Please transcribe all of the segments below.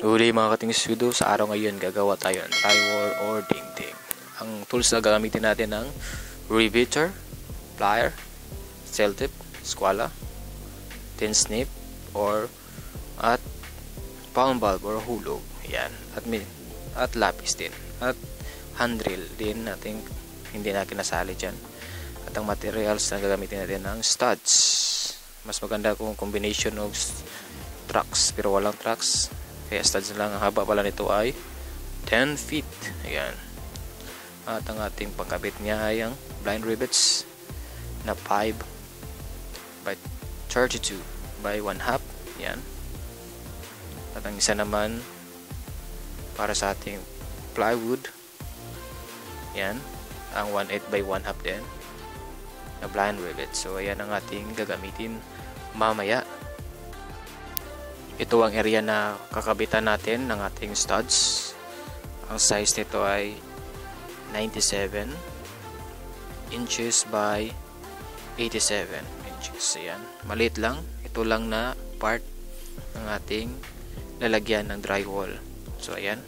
Huli mga kating studio, sa araw ngayon gagawa tayo ng drywall or dingding. Ang tools na gagamitin natin ng riveter, plier, cell tip, squala, tin snip at palm bulb or hulog. Yan. At lapis din. At hand drill din natin, hindi na kinasali dyan. At ang materials na gagamitin natin ng studs. Mas maganda kung combination of tracks, pero walang tracks, kaya studs lang. Ang haba pala nito ay 10 feet. Ayan. At ang ating pagkabit niya ay ang blind rivets na 5 by 32 by 1/2. Yan. At ang isa naman para sa ating plywood, yan, ang 1/8 by 1/2 din na blind rivet. So ayan ang ating gagamitin mamaya. Ito ang area na kakabitan natin ng ating studs. Ang size nito ay 97 inches by 87 inches. Ayan. Maliit lang. Ito lang na part ng ating lalagyan ng drywall. So ayan.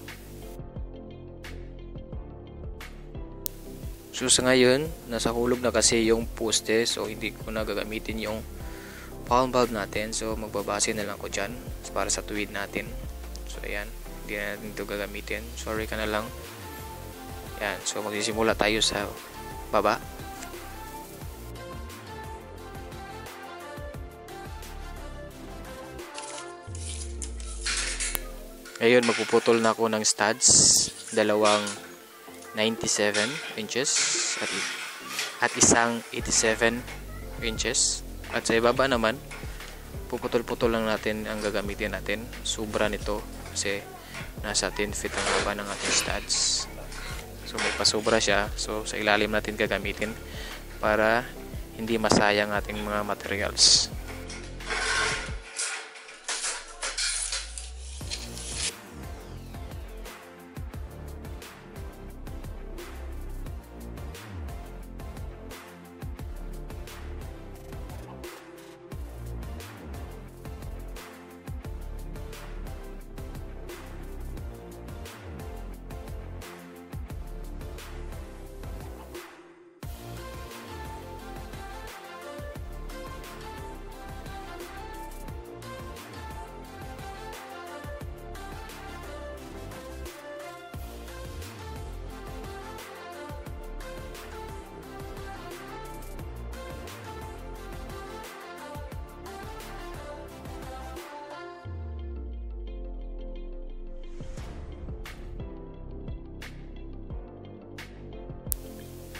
So sa ngayon, nasa hulog na kasi yung poste, so hindi ko na gagamitin yung palm bulb natin. So magbabase na lang ko dyan para sa tuwid natin. So ayan, hindi na natin ito gagamitin. Sorry ka na lang. Ayan, so magsisimula tayo sa baba. Ngayon magpuputol na ako ng studs, dalawang 97 inches at isang 87 inches. At sa ibaba naman, puputol-putol lang natin ang gagamitin natin. Sobra nito kasi nasa 10 feet ang baba ng ating studs. So may pasobra siya. So sa ilalim natin gagamitin para hindi masayang ating mga materials.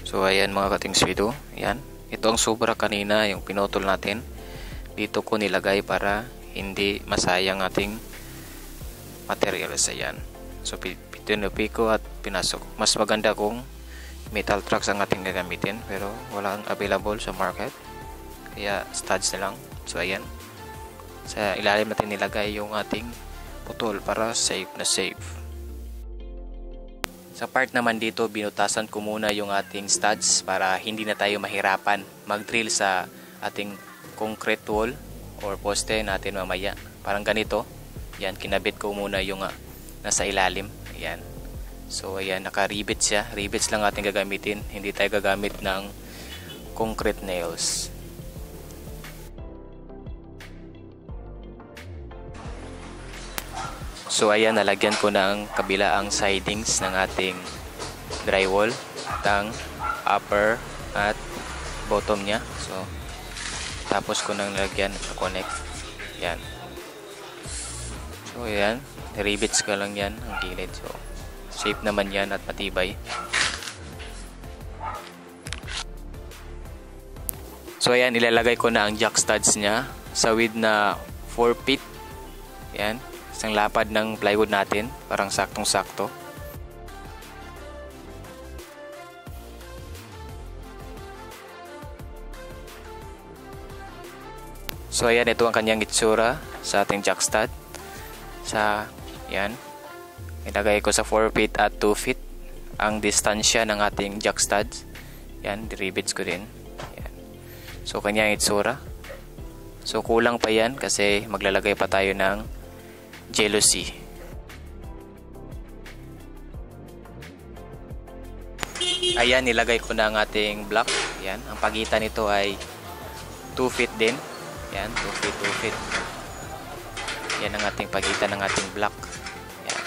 So ayan mga kating swido, ayan. Ito ang sobra kanina, yung pinutol natin. Dito ko nilagay para hindi masayang ating materials. Ayan. So pinupi ko at pinasok. Mas maganda kung metal tracks ang ating gagamitin, pero walang available sa market. Kaya studs na lang. So ayan. Sa ilalim natin nilagay yung ating putol para safe na safe. Sa part naman dito, binutasan ko muna yung ating studs para hindi na tayo mahirapan mag-drill sa ating concrete wall or poste natin mamaya. Parang ganito. Yan, kinabit ko muna yung nasa ilalim. Ayan. So ayan, naka-rivets siya. Rivets lang ating gagamitin. Hindi tayo gagamit ng concrete nails. So ayan, nalagyan ko ng kabilaang sidings ng ating drywall, ang upper at bottom niya. So tapos ko nang nalagyan at connect. Yan. So ayan, rivets ko lang yan ang gilid. So safe naman yan at matibay. So ayan, ilalagay ko na ang jack studs niya sa width na 4 feet. Yan. Isang lapad ng plywood natin, parang saktong-sakto. So ayan, ito ang kanyang itsura sa ating jack stud. Yan. Ilagay ko sa 4 feet at 2 feet ang distansya ng ating jack studs. Yan, rivets ko din. Yan. So kanyang itsura. So kulang pa yan kasi maglalagay pa tayo ng jealousy. Ayan, nilagay ko na ang ating block. Ayan, ang pagitan nito ay 2 feet din. Ayan, 2 feet, 2 feet. Yan ang ating pagitan ng ating block. Ayan.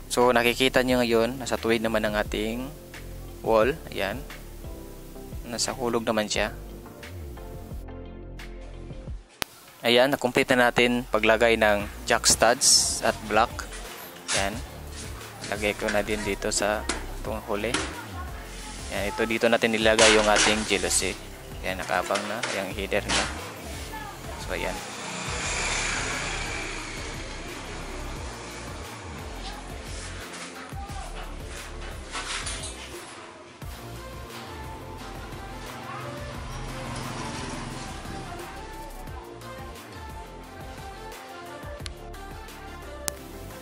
So nakikita nyo ngayon, nasa tuwid naman ng ating wall. Ayan. Nasa hulog naman siya. Ayan, nakumplete na natin paglagay ng jack studs at block. Ayan. Lagay ko na din dito sa itong huli. Ayan, ito dito natin nilagay yung ating jealousy. Ayan, nakabang na. Yung header na. So ayan.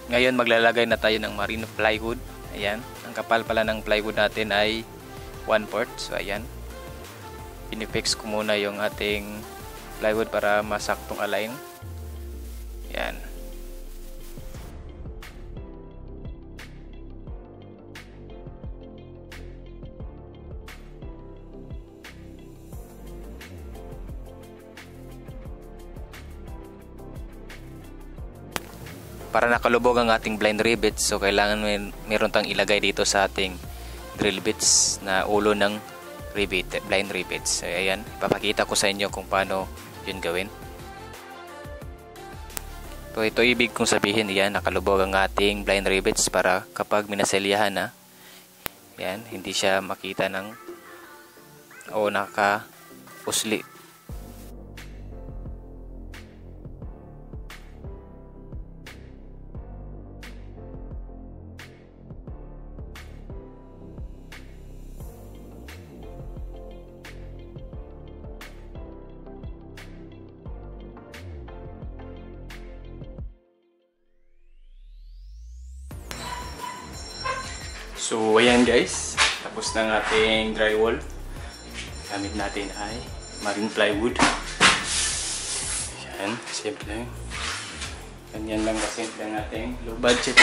Ngayon maglalagay na tayo ng marine plywood. Ayan, ang kapal pala ng plywood natin ay 1/4. So ayan, pinifix ko muna yung ating plywood para masaktong align. Ayan. Para nakalubog ang ating blind rivets, so kailangan meron tayong ilagay dito sa ating drill bits na ulo ng rivet, blind rivets. So ayan, ipapakita ko sa inyo kung paano yun gawin. So ito ibig kong sabihin, yan, nakalubog ang ating blind rivets para kapag minaselyahan na, yan, hindi siya makita ng o naka-usli. So ayan guys, tapos na ang ating drywall. Gamit natin ay marine plywood. Ayan, simple. Ganyan lang kasimple ang ating low budget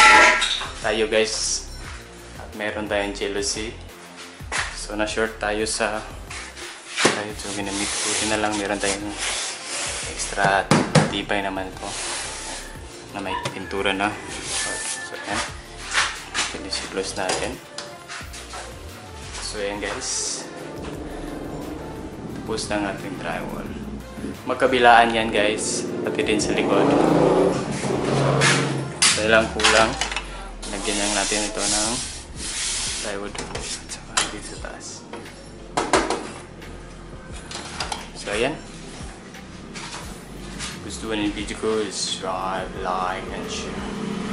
tayo guys. At meron tayong jealousy. So na short tayo sa so ginamit ko na lang, meron tayong extra tibay naman ito na may pintura na. So ayan, finish close natin. So ayan guys, tapos na ang ating drywall. Magkabilaan yan guys, pati din sa likod. So lang kulang, lagyan lang natin ito ng plywood at dito sa taas. So ayan, gusto nyo yung video ko, subscribe, like, and share.